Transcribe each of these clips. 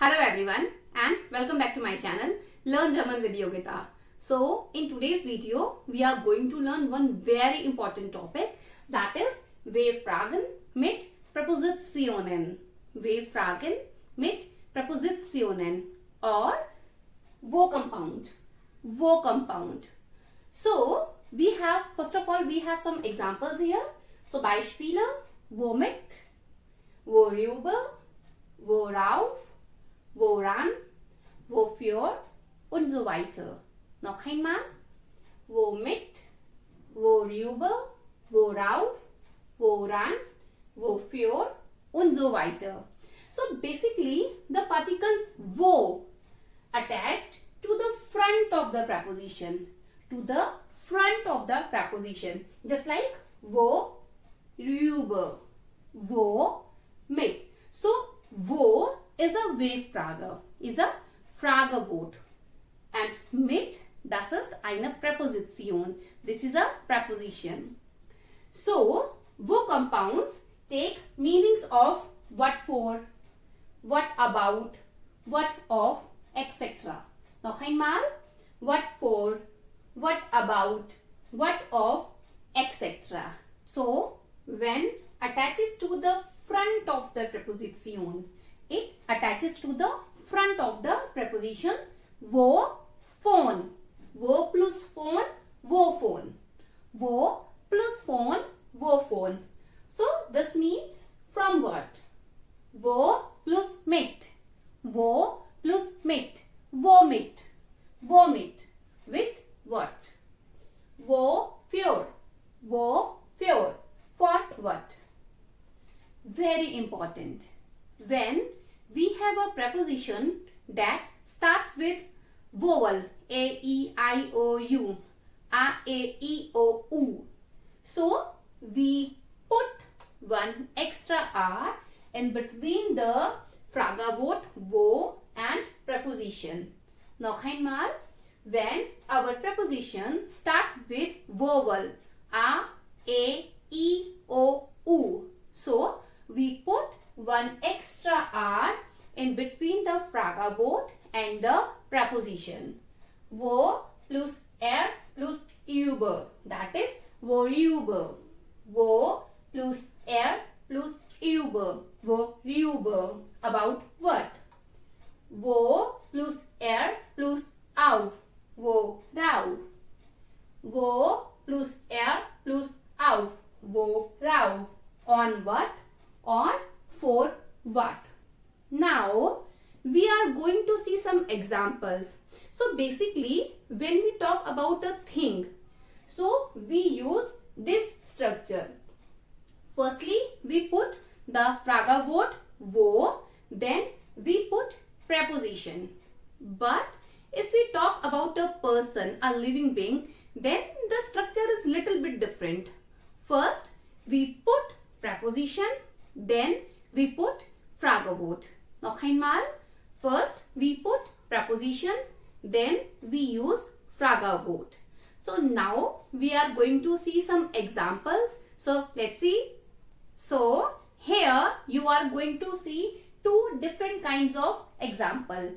Hello everyone and welcome back to my channel Learn German with Yogita. So in today's video we are going to learn one very important topic, that is W-Fragen mit Präpositionen. W-Fragen mit Präpositionen or Wo-Compound. Wo-Compound. So we have, first of all, we have some examples here. So Beispiele: Womit, worüber, worauf, Woran, wofür und so weiter. Noch einmal: womit, worüber, worauf, woran, wofür und so weiter. So basically the particle wo attached to the front of the preposition. To the front of the preposition. Just like wo, rüber, wo, mit. So wo is a W-Frage, is a Fragewort. And mit, das ist eine Präposition. This is a preposition. So, wo compounds take meanings of what for, what about, what of, etc. Noch einmal: what for, what about, what of, etc. So, when attaches to the front of the preposition, it attaches to the front of the preposition wo, phone. Wo plus phone, wo phone. Wo plus phone, wo phone. So this means from what? Wo plus mit. Wo plus mit. Womit. Womit. With what? Wofür. Wofür. For what? Very important. When we have a preposition that starts with vowel a, e, I, o, u, a, e, I, o, u. So we put one extra r in between the Fragewort wo and preposition. Noch einmal: when our preposition start with vowel a, e, I, o, u. So we put one extra r in between the Fragewort and the preposition. Wo plus plus über, that is worüber. Wo plus plus über, worüber. About what? Wo plus plus auf, worauf. Wo plus plus auf, worauf. On what? On for what? Now we are going to see some examples. So basically when we talk about a thing, so we use this structure. Firstly we put the Fragewort wo, then we put preposition. But if we talk about a person, a living being, then the structure is little bit different. First we put preposition, then we put Fragewort. Noch einmal: first we put preposition, then we use Fragewort. So now we are going to see some examples. So let's see. So here you are going to see two different kinds of example.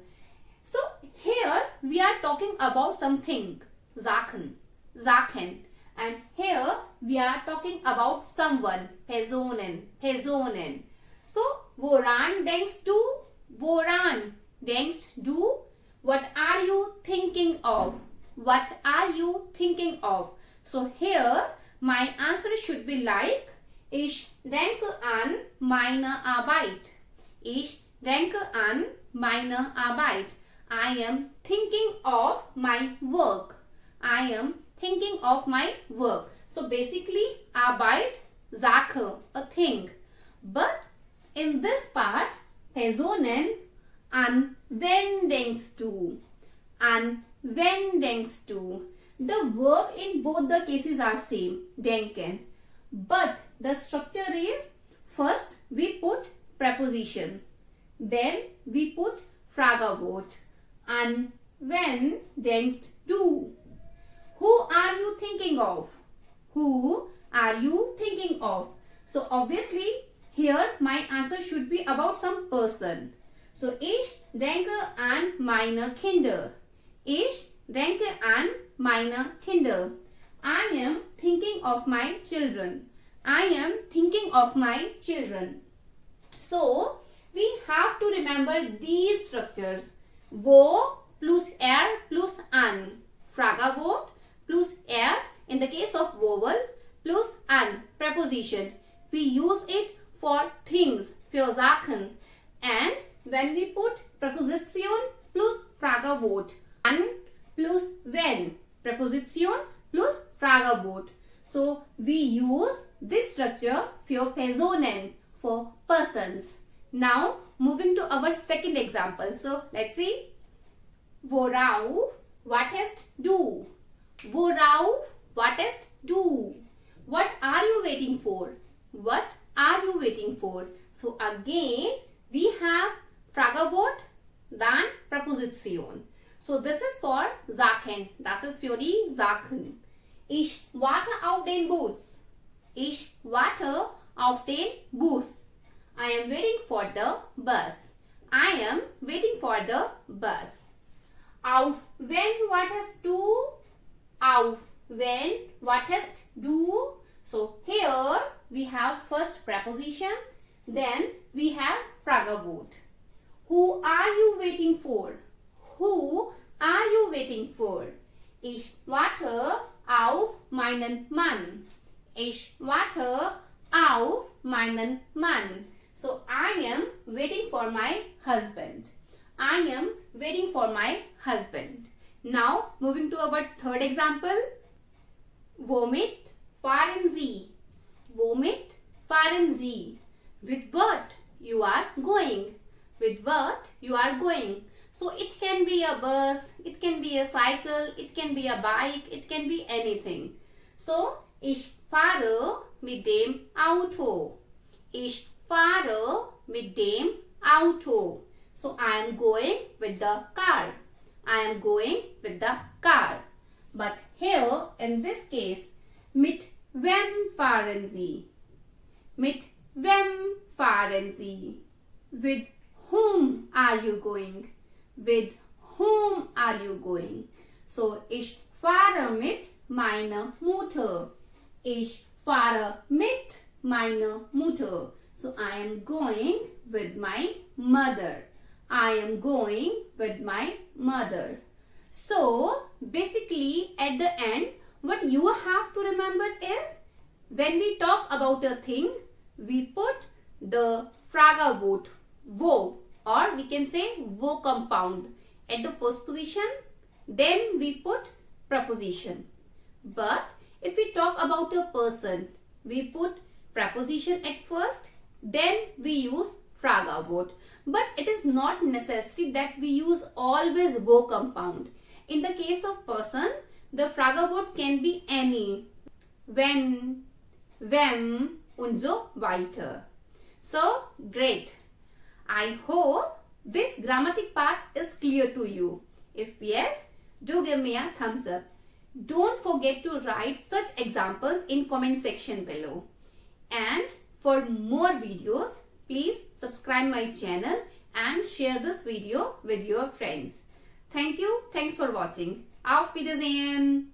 So here we are talking about something, Sachen, Sachen. And here we are talking about someone, Personen, Personen. So woran denkst du? Woran denkst du? What are you thinking of? What are you thinking of? So here my answer should be like: Ich denke an meine Arbeit. Ich denke an meine Arbeit. I am thinking of my work. I am thinking of my work. So basically Arbeit, Sache, a thing. But in this part, Personen, an wen denkst du? An wen denkst du? The verb in both the cases are same, denken. But the structure is: first we put preposition, then we put Fragewort. An wen denkst du? Who are you thinking of? Who are you thinking of? So obviously here my answer should be about some person. So ich denke an meine Kinder. Ich denke an meine Kinder. I am thinking of my children. I am thinking of my children. So we have to remember these structures. Wo plus plus an. Fragewort plus in the case of vowel plus an preposition. We use it for things, für Sachen. And when we put Präposition plus Fragewort. An plus wenn. Präposition plus Fragewort. So we use this structure für Personen, for persons. Now moving to our second example. So let's see. Worauf wartest du? Worauf wartest du? What are you waiting for? What are you waiting for? So again we have Fragewort, dann Präposition. So this is for Sachen. Das ist für die Sachen. Ich warte auf den Bus. Ich warte auf den Bus. I am waiting for the bus. I am waiting for the bus. Auf wen wartest du? Auf wen wartest du? So here we have first preposition, then we have Fragewort. Who are you waiting for? Who are you waiting for? Ich warte auf meinen Mann. Ich warte auf meinen Mann. So I am waiting for my husband. I am waiting for my husband. Now moving to our third example. Womit fahren Sie? Womit fahren Sie? With what you are going? With what you are going? So it can be a bus, it can be a cycle, it can be a bike, it can be anything. So ich fahre mit dem Auto. Ich fahre mit dem Auto. So I am going with the car. I am going with the car. But here in this case, mit wem fahren Sie? Mit wem fahren Sie? With whom are you going? With whom are you going? So ich fahre mit meiner Mutter. Ich fahre mit meiner Mutter. So I am going with my mother. I am going with my mother. So basically at the end, what you have to remember is when we talk about a thing, we put the Fragewort wo, or we can say wo compound at the first position, then we put preposition. But if we talk about a person, we put preposition at first, then we use Fragewort. But it is not necessary that we use always wo compound. In the case of person, the Fragewort can be any. Wenn, wem und so weiter. So great. I hope this grammatic part is clear to you. If yes, do give me a thumbs up. Don't forget to write such examples in comment section below. And for more videos, please subscribe my channel and share this video with your friends. Thank you. Thanks for watching. Auf Wiedersehen.